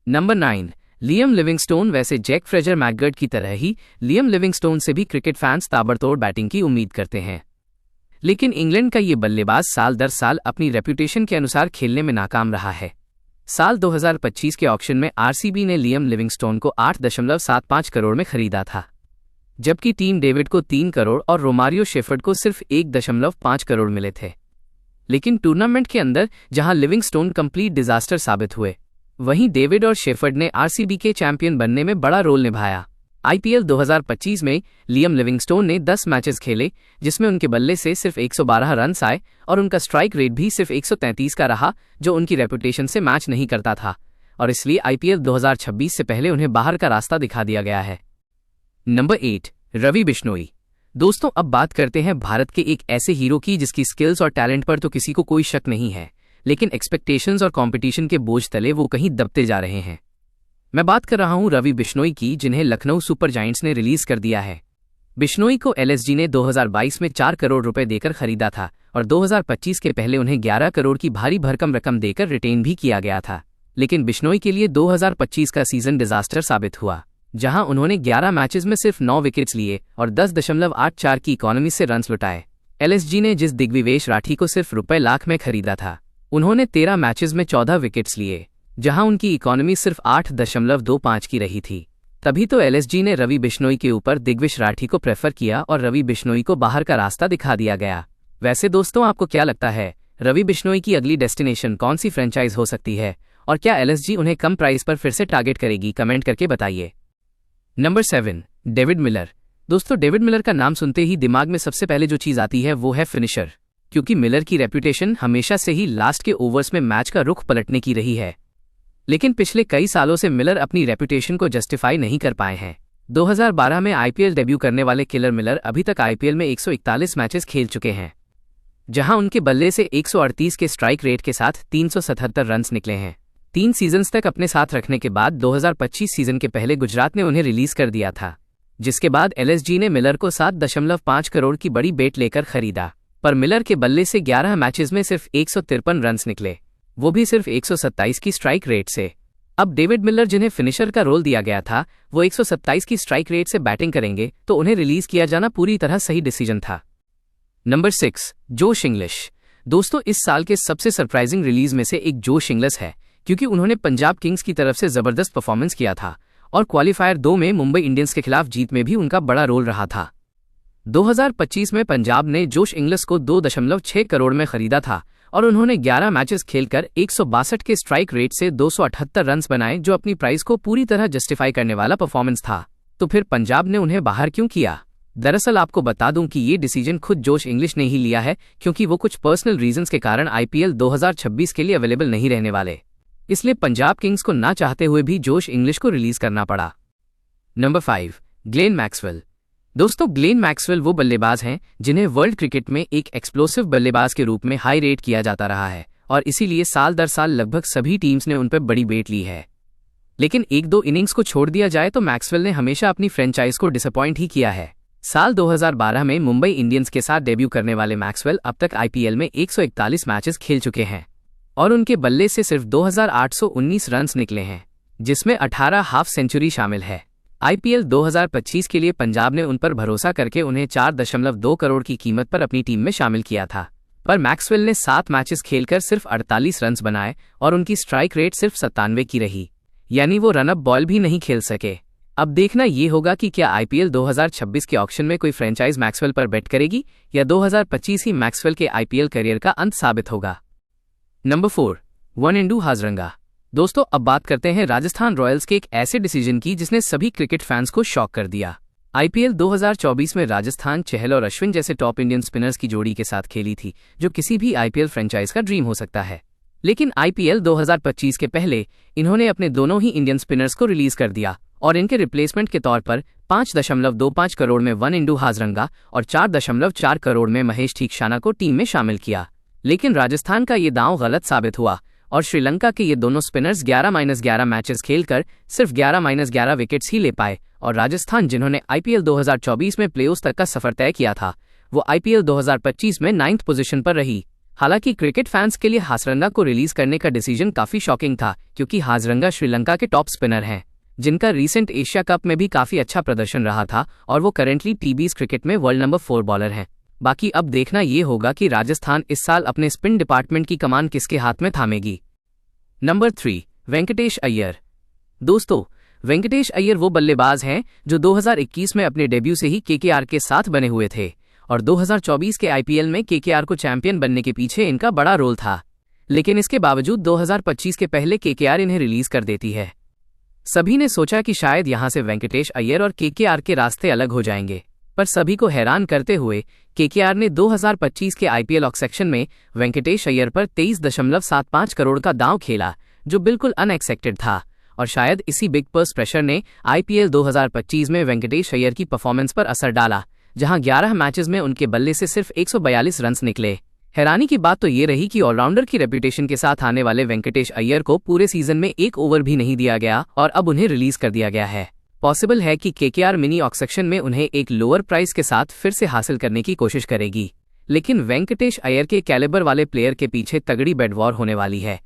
Number 9, Liam Livingstone. वैसे Jake Fraser मैकगर्ट की तरह ही लियम लिविंगस्टोन से भी क्रिकेट फैंस ताबड़तोड़ बैटिंग की उम्मीद करते हैं, लेकिन इंग्लैंड का ये बल्लेबाज साल दर साल अपनी रेपुटेशन के अनुसार खेलने में नाकाम रहा है। साल 2025 के ऑक्शन में आरसीबी ने लियम लिविंगस्टोन को 8.75 करोड़ में खरीदा था, जबकि टीम डेविड को 3 करोड़ और रोमारियो शेफर्ड को सिर्फ 1.5 करोड़ मिले थे। लेकिन टूर्नामेंट के अंदर जहां लिविंगस्टोन कंप्लीट डिजास्टर साबित हुए, वहीं डेविड और शेफर्ड ने आरसीबी के चैंपियन बनने में बड़ा रोल निभाया। आईपीएल 2025 में लियम लिविंगस्टोन ने 10 मैचेस खेले, जिसमें उनके बल्ले से सिर्फ 112 रन्स आए और उनका स्ट्राइक रेट भी सिर्फ 133 का रहा, जो उनकी रेपुटेशन से मैच नहीं करता था, और इसलिए आईपीएल 2026 से पहले उन्हें बाहर का रास्ता दिखा दिया गया है। नंबर 8, रवि बिश्नोई। दोस्तों, अब बात करते हैं भारत के एक ऐसे हीरो की जिसकी स्किल्स और टैलेंट पर तो किसी को कोई शक नहीं है, लेकिन एक्सपेक्टेशंस और कंपटीशन के बोझ तले वो कहीं दबते जा रहे हैं। मैं बात कर रहा हूं रवि बिश्नोई की, जिन्हें लखनऊ सुपर जायंट्स ने रिलीज कर दिया है। बिश्नोई को एलएसजी ने 2022 में 4 करोड़ रुपए देकर खरीदा था और 2025 के पहले उन्हें 11 करोड़ की भारी भरकम रकम देकर रिटेन भी किया गया था। लेकिन बिश्नोई के लिए 2025 का सीजन डिजास्टर साबित हुआ, जहां उन्होंने 11 मैचेस में सिर्फ 9 विकेट्स लिए और 10.84 की इकोनॉमी से रन्स लुटाए। एलएसजी ने जिस दिग्विवेश राठी को सिर्फ रुपए लाख में खरीदा था, उन्होंने 13 मैचेस में 14 विकेट्स लिए, जहां उनकी इकोनॉमी सिर्फ 8.25 की रही थी। तभी तो एलएसजी ने रवि बिश्नोई के ऊपर दिग्विवेश राठी को प्रेफर किया और रवि बिश्नोई को बाहर का रास्ता दिखा दिया गया। वैसे दोस्तों, आपको क्या लगता है, रवि बिश्नोई की अगली डेस्टिनेशन कौन सी फ्रेंचाइज हो सकती है, और क्या एलएसजी उन्हें कम प्राइस पर फिर से टारगेट करेगी? कमेंट करके बताइए। Number 7, David Miller. दोस्तों, डेविड मिलर का नाम सुनते ही दिमाग में सबसे पहले जो चीज आती है वो है फिनिशर, क्योंकि मिलर की रेपुटेशन हमेशा से ही लास्ट के ओवर्स में मैच का रुख पलटने की रही है। लेकिन पिछले कई सालों से मिलर अपनी रेपुटेशन को जस्टिफाई नहीं कर पाए हैं। 2012 में आईपीएल डेब्यू करने वाले किलर मिलर अभी तक आईपीएल में 141 मैचेस खेल चुके हैं, जहां उनके बल्ले से 138 के स्ट्राइक रेट के साथ 377 रन्स निकले हैं। 3 सीजन्स तक अपने साथ रखने के बाद 2025 सीजन के पहले गुजरात ने उन्हें रिलीज कर दिया था, जिसके बाद एलएसजी ने मिलर को 7.5 करोड़ की बड़ी बेट लेकर खरीदा। पर मिलर के बल्ले से 11 मैचेस में सिर्फ 153 रन्स निकले, वो भी सिर्फ 127 की स्ट्राइक रेट से। अब डेविड मिलर, जिन्हें फिनिशर का रोल दिया गया था, वो 127 की स्ट्राइक रेट से बैटिंग करेंगे, तो उन्हें रिलीज किया जाना पूरी तरह सही डिसीजन था। नंबर 6, जोश इंग्लिश। दोस्तों, इस साल के सबसे सरप्राइजिंग रिलीज में से एक जोश इंग्लिश है, क्योंकि उन्होंने पंजाब किंग्स की तरफ से जबरदस्त परफॉर्मेंस किया था और क्वालिफायर 2 में मुंबई इंडियंस के खिलाफ जीत में भी उनका बड़ा रोल रहा था। 2025 में पंजाब ने जोश इंग्लिश को 2.6 करोड़ में खरीदा था और उन्होंने 11 मैचेस खेलकर 162 के स्ट्राइक रेट से 278 रन्स बनाए, जो अपनी प्राइस को पूरी तरह जस्टिफाई करने वाला परफॉर्मेंस था। तो फिर पंजाब ने उन्हें बाहर क्यों किया? दरअसल आपको बता दूं कि ये डिसीजन खुद जोश इंग्लिश ने ही लिया है, क्योंकि वो कुछ पर्सनल रीजंस के कारण आईपीएल 2026 के लिए अवेलेबल नहीं रहने वाले, इसलिए पंजाब किंग्स को ना चाहते हुए भी जोश इंग्लिश को रिलीज करना पड़ा। Number 5, Glenn Maxwell. दोस्तों, ग्लेन मैक्सवेल वो बल्लेबाज हैं जिन्हें वर्ल्ड क्रिकेट में एक एक्सप्लोसिव बल्लेबाज के रूप में हाई रेट किया जाता रहा है और इसीलिए साल दर साल लगभग सभी टीम्स ने उन पर बड़ी बेट ली है। लेकिन 1-2 इनिंग्स को छोड़ दिया जाए तो मैक्सवेल ने हमेशा अपनी फ्रेंचाइज को डिसअपॉइंट ही किया है। साल 2012 में मुंबई इंडियंस के साथ डेब्यू करने वाले मैक्सवेल अब तक आईपीएल में 141 मैचेस खेल चुके हैं और उनके बल्ले से सिर्फ 2819 रन्स निकले हैं, जिसमें 18 हाफ सेंचुरी शामिल है। आईपीएल 2025 के लिए पंजाब ने उन पर भरोसा करके उन्हें 4.2 करोड़ की कीमत पर अपनी टीम में शामिल किया था, पर मैक्सवेल ने 7 मैचेस खेलकर सिर्फ 48 रन्स बनाए और उनकी स्ट्राइक रेट सिर्फ 97 की रही, यानी वो रनअप बॉल भी नहीं खेल सके। अब देखना ये होगा कि क्या आईपीएल 2026 के ऑक्शन में कोई फ्रेंचाइज मैक्सवेल पर बेट करेगी या 2025 ही मैक्सवेल के आईपीएल करियर का अंत साबित होगा। नंबर 4, वनिंडू हाजरंगा। दोस्तों, अब बात करते हैं राजस्थान रॉयल्स के एक ऐसे डिसीजन की जिसने सभी क्रिकेट फैंस को शॉक कर दिया। आईपीएल 2024 में राजस्थान चहल और अश्विन जैसे टॉप इंडियन स्पिनर्स की जोड़ी के साथ खेली थी, जो किसी भी आईपीएल फ्रेंचाइज का ड्रीम हो सकता है। लेकिन आईपीएल 2025 के पहले इन्होंने अपने दोनों ही इंडियन स्पिनर्स को रिलीज कर दिया और इनके रिप्लेसमेंट के तौर पर 5.25 करोड़ में वनिंडू हाजरंगा और 4.4 करोड़ में महेश थीक्षाना को टीम में शामिल किया। लेकिन राजस्थान का ये दांव गलत साबित हुआ और श्रीलंका के ये दोनों स्पिनर्स 11-11 मैचेस खेलकर सिर्फ 11-11 विकेट्स ही ले पाए और राजस्थान, जिन्होंने आईपीएल 2024 में प्लेऑफ्स तक का सफर तय किया था, वो आईपीएल 2025 में 9th पोजीशन पर रही। हालांकि क्रिकेट फैंस के लिए हासरंगा को रिलीज करने का डिसीजन काफी शॉकिंग था, क्योंकि हासरंगा श्रीलंका के टॉप स्पिनर हैं जिनका रीसेंट एशिया कप में भी काफी अच्छा प्रदर्शन रहा था और वो करेंटली टी20 क्रिकेट में वर्ल्ड नंबर 4 बॉलर हैं। बाकी अब देखना ये होगा कि राजस्थान इस साल अपने स्पिन डिपार्टमेंट की कमान किसके हाथ में थामेगी। नंबर 3, वेंकटेश अय्यर। दोस्तों, वेंकटेश अय्यर वो बल्लेबाज हैं जो 2021 में अपने डेब्यू से ही केकेआर के साथ बने हुए थे और 2024 के आईपीएल में केकेआर को चैंपियन बनने के पीछे इनका बड़ा रोल था। लेकिन इसके बावजूद 2025 के पहले केकेआर इन्हें रिलीज कर देती है। सभी ने सोचा कि शायद यहां से वेंकटेश अय्यर और केकेआर के रास्ते अलग हो जाएंगे, पर सभी को हैरान करते हुए केकेआर ने 2025 के आईपीएल ऑक्शन में वेंकटेश अय्यर पर 23.75 करोड़ का दांव खेला, जो बिल्कुल अनएक्सपेक्टेड था। और शायद इसी बिग पर्स प्रेशर ने आईपीएल 2025 में वेंकटेश अय्यर की परफॉर्मेंस पर असर डाला, जहां 11 मैचेस में उनके बल्ले से सिर्फ 142 रन्स निकले। हैरानी की बात तो ये रही कि ऑलराउंडर की रेपुटेशन के साथ आने वाले वेंकटेश अय्यर को पूरे सीजन में एक ओवर भी नहीं दिया गया और अब उन्हें रिलीज कर दिया गया है। पॉसिबल है कि केकेआर मिनी ऑक्शन में उन्हें एक लोअर प्राइस के साथ फिर से हासिल करने की कोशिश करेगी, लेकिन वेंकटेश अय्यर के कैलिबर वाले प्लेयर के पीछे तगड़ी बेड वॉर होने वाली है।